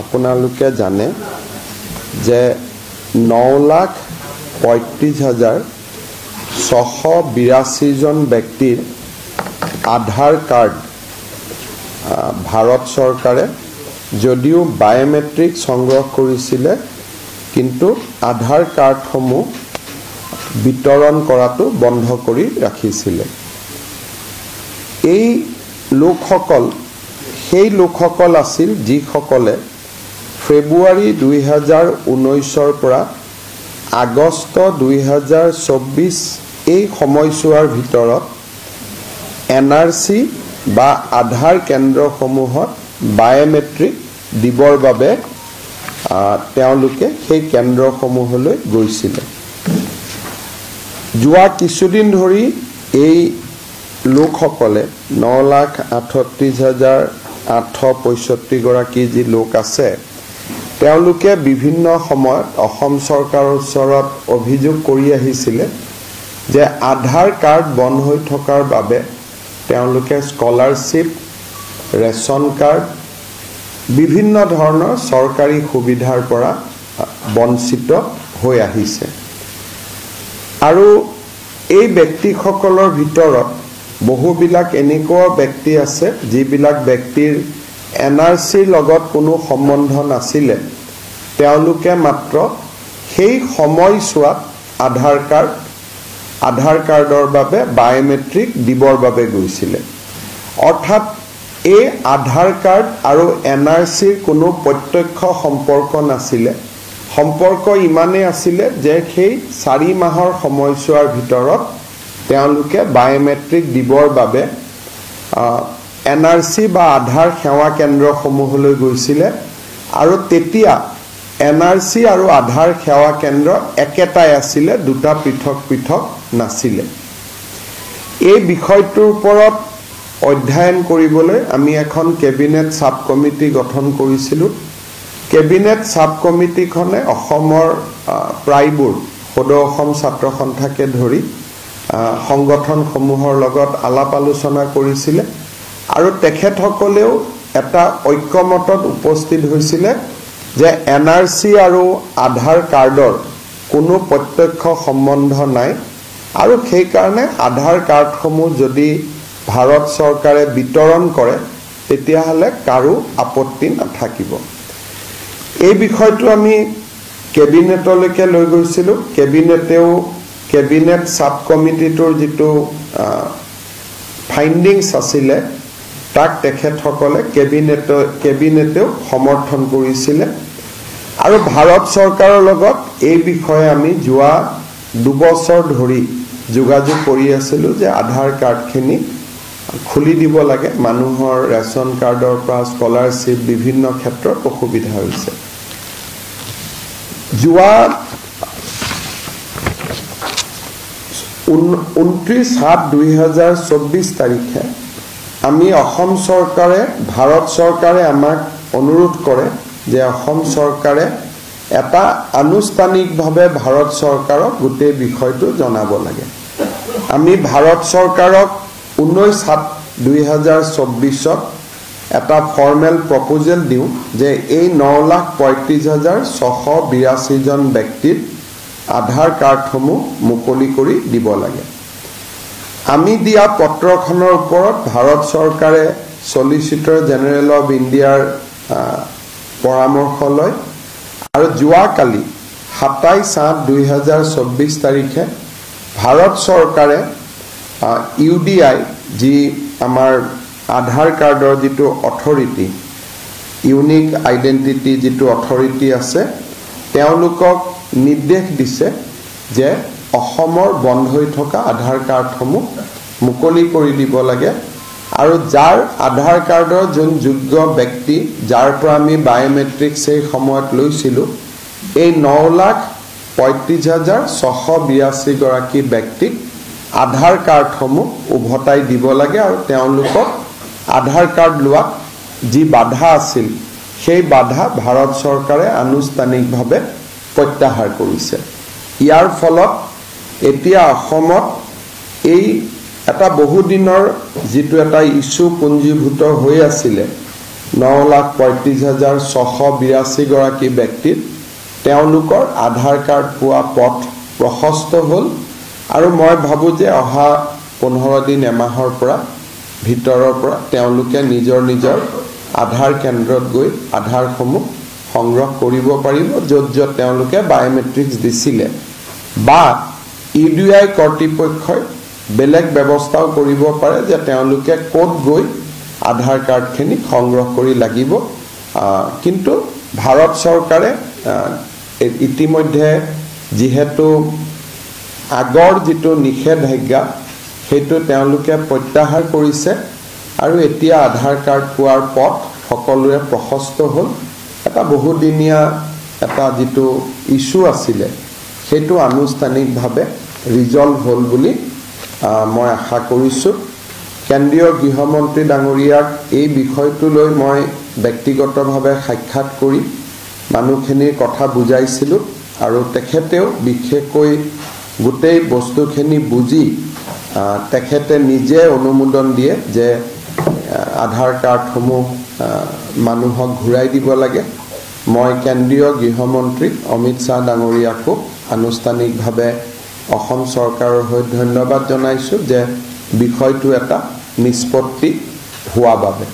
আপোনালোকে জানে যে 9,35,682 জন ব্যক্তিৰ আধাৰ কাৰ্ড ভাৰত চৰকাৰে যদিও বায়োমেট্ৰিক সংগ্ৰহ কৰিছিলে কিন্তু আধাৰ কাৰ্ডসমূহ বিতৰণ কৰাটো বন্ধ কৰি ৰাখিছিলে। এই লোকসকল সেই লোকসকল আছিল যিসকলে ফেব্ৰুৱাৰী 2019 পৰা আগষ্ট 2024 এই সময়ছোৱাৰ ভিতৰত এনআৰসি বা আধাৰ কেন্দ্ৰসমূহত বায়োমেট্ৰিক দিবৰ বাবে তেওঁলোকে সেই কেন্দ্ৰসমূহলৈ গৈছিলে। যোৱা কিছুদিন ধৰি এই লোকসকলে 9,38,865 গৰাকী যি লোক আছে তেওঁলোকে বিভিন্ন সময়ত অসম চৰকাৰৰ ওচৰত অভিযোগ কৰি আহিছিলে যে আধাৰ কাৰ্ড বন্ধ হৈ থকাৰ বাবে তেওঁলোকে স্কলাৰশ্বিপ, ৰেচন কাৰ্ড, বিভিন্ন ধৰণৰ চৰকাৰী সুবিধাৰ পৰা বঞ্চিত হৈ আহিছে। আৰু এই ব্যক্তিসকলৰ ভিতৰত বহুবিলাক এনেকুৱা ব্যক্তি আছে যিবিলাক ব্যক্তিৰ এনআৰসিৰ লগত কোনো সম্বন্ধ নাছিলে, তেওঁলোকে মাত্ৰ সেই সময়ছোৱাত আধাৰ কাৰ্ডৰ বাবে বায়োমেট্ৰিক দিবৰ বাবে গৈছিলে। অৰ্থাৎ এই আধাৰ কাৰ্ড আৰু এনআৰসিৰ কোনো প্ৰত্যক্ষ সম্পৰ্ক নাছিলে। সম্পৰ্ক ইমানেই আছিলে যে সেই 4 মাহৰ সময়ছোৱাৰ ভিতৰত তেওঁলোকে বায়োমেট্ৰিক দিবৰ বাবে এনআৰসি বা আধাৰ সেৱা কেন্দ্ৰসমূহলৈ গৈছিলে আৰু তেতিয়া এনআৰসি আৰু আধাৰ সেৱা কেন্দ্ৰ একেটাই আছিলে, দুটা পৃথক পৃথক নাছিলে। এই বিষয়টোৰ ওপৰত অধ্যয়ন কৰিবলৈ আমি এখন কেবিনেট সাব কমিটি গঠন কৰিছিলোঁ। কেবিনেট সাব কমিটিখনে অসমৰ প্ৰায়বোৰ সদৌ অসম ছাত্ৰ সন্থাকে ধৰি সংগঠনসমূহৰ লগত আলাপ আলোচনা কৰিছিলে আৰু তেখেতসকলেও এটা ঐক্যমতত উপস্থিত হৈছিলে যে এনআৰসি আৰু আধাৰ কাৰ্ডৰ কোনো প্ৰত্যক্ষ সম্বন্ধ নাই আৰু সেই কাৰণে আধাৰ কাৰ্ডসমূহ যদি ভাৰত চৰকাৰে বিতৰণ কৰে তেতিয়াহলে কাৰো আপত্তি নাথাকিব। এই বিষয়টো আমি কেবিনেটলৈকে লৈ গৈছিলোঁ। কেবিনেট সাব কমিটিটোৰ যিটো ফাইণ্ডিংছ আছিলে তাক তেখেতসকলে কেবিনেটেও সমৰ্থন কৰিছিলে আৰু ভাৰত চৰকাৰৰ লগত এই বিষয়ে আমি যোৱা 2 বছৰ ধৰি যোগাযোগ কৰি আছিলোঁ যে আধাৰ কাৰ্ডখিনি খুলি দিব লাগে। মানুহৰ ৰেচন কাৰ্ডৰ পৰা স্কলাৰশ্বিপ বিভিন্ন ক্ষেত্ৰত অসুবিধা হৈছে। যোৱা 29/7/2024 তাৰিখে আমি অসম চৰকাৰে ভাৰত চৰকাৰে আমাক অনুৰোধ কৰে যে অসম চৰকাৰে এটা আনুষ্ঠানিকভাৱে ভাৰত চৰকাৰক গোটেই বিষয়টো জনাব লাগে। আমি ভাৰত চৰকাৰক 19/7/2024 এটা ফৰ্মেল প্ৰপ'জেল দিওঁ যে এই 9,35,682 জন ব্যক্তিৰ আধাৰ কাৰ্ডসমূহ মুকলি কৰি দিব লাগে। আমি দিয়া পত্ৰখনৰ ওপৰত ভাৰত চৰকাৰে সলিচিটৰ জেনেৰেল অফ ইণ্ডিয়াৰ পৰামৰ্শ লয় আৰু যোৱাকালি 27/8/2024 তাৰিখে ভাৰত চৰকাৰে UDI যি আমাৰ আধাৰ কাৰ্ডৰ যিটো অথৰিটি, ইউনিক আইডেন্টিটি যিটো অথৰিটি আছে, তেওঁলোকক নিৰ্দেশ দিছে যে অসমৰ বন্ধ হৈ থকা আধাৰ কাৰ্ডসমূহ মুকলি কৰি দিব লাগে আৰু যাৰ আধাৰ কাৰ্ডৰ যোন যোগ্য ব্যক্তি যাৰ পৰা আমি বায়োমেট্ৰিক সেই সময়ত লৈছিলোঁ, এই 9,35,682 গৰাকী ব্যক্তিক আধাৰ কাৰ্ডসমূহ উভতাই দিব লাগে আৰু তেওঁলোকক আধাৰ কাৰ্ড লোৱাত যি বাধা আছিল সেই বাধা ভাৰত চৰকাৰে আনুষ্ঠানিকভাৱে প্ৰত্যাহাৰ কৰিছে। ইয়াৰ ফলত এতিয়া অসমত এই এটা বহুদিনৰ যিটো এটা ইস্যু পুঞ্জীভূত হৈ আছিলে 9,35,682 গৰাকী ব্যক্তিৰ তেওঁলোকৰ আধাৰ কাৰ্ড পোৱা পথ প্ৰশস্ত হ'ল আৰু মই ভাবো যে অহা 15 দিন এমাহৰ পৰা ভিতৰৰ পৰা তেওঁলোকে নিজৰ আধাৰ কেন্দ্ৰত গৈ আধাৰসমূহ সংগ্ৰহ কৰিব পাৰিব য'ত তেওঁলোকে বায়োমেট্ৰিক্স দিছিলে বা ইউডিআই কৰ্তৃপক্ষই বেলেগ ব্যৱস্থাও কৰিব পাৰে যে তেওঁলোকে ক'ত গৈ আধাৰ কাৰ্ডখিনি সংগ্ৰহ কৰি লাগিব কিন্তু ভাৰত চৰকাৰে ইতিমধ্যে যিহেতু আগৰ যিটো নিষেধাজ্ঞা সেইটো তেওঁলোকে প্ৰত্যাহাৰ কৰিছে আৰু এতিয়া আধাৰ কাৰ্ড পোৱাৰ পথ সকলোৰে প্ৰশস্ত হ'ল এটা বহুদিনীয়া এটা যিটো ইস্যু আছিলে সেইটো আনুষ্ঠানিকভাৱে ৰিজলভ হ'ল বুলি মই আশা কৰিছোঁ কেন্দ্ৰীয় গৃহমন্ত্ৰী ডাঙৰীয়াক এই বিষয়টো লৈ মই ব্যক্তিগতভাৱে সাক্ষাৎ কৰি মানুহখিনিৰ কথা বুজাইছিলোঁ আৰু তেখেতেও বিশেষকৈ গোটেই বস্তুখিনি বুজি তেখেতে নিজে অনুমোদন দিয়ে যে আধাৰ কাৰ্ডসমূহ মানুহক ঘূৰাই দিব লাগে মই কেন্দ্ৰীয় গৃহমন্ত্ৰী অমিত শাহ ডাঙৰীয়াকো আনুষ্ঠানিকভাৱে অসম চৰকাৰৰ হৈ ধন্যবাদ জনাইছোঁ যে বিষয়টো এটা নিষ্পত্তি হোৱা বাবে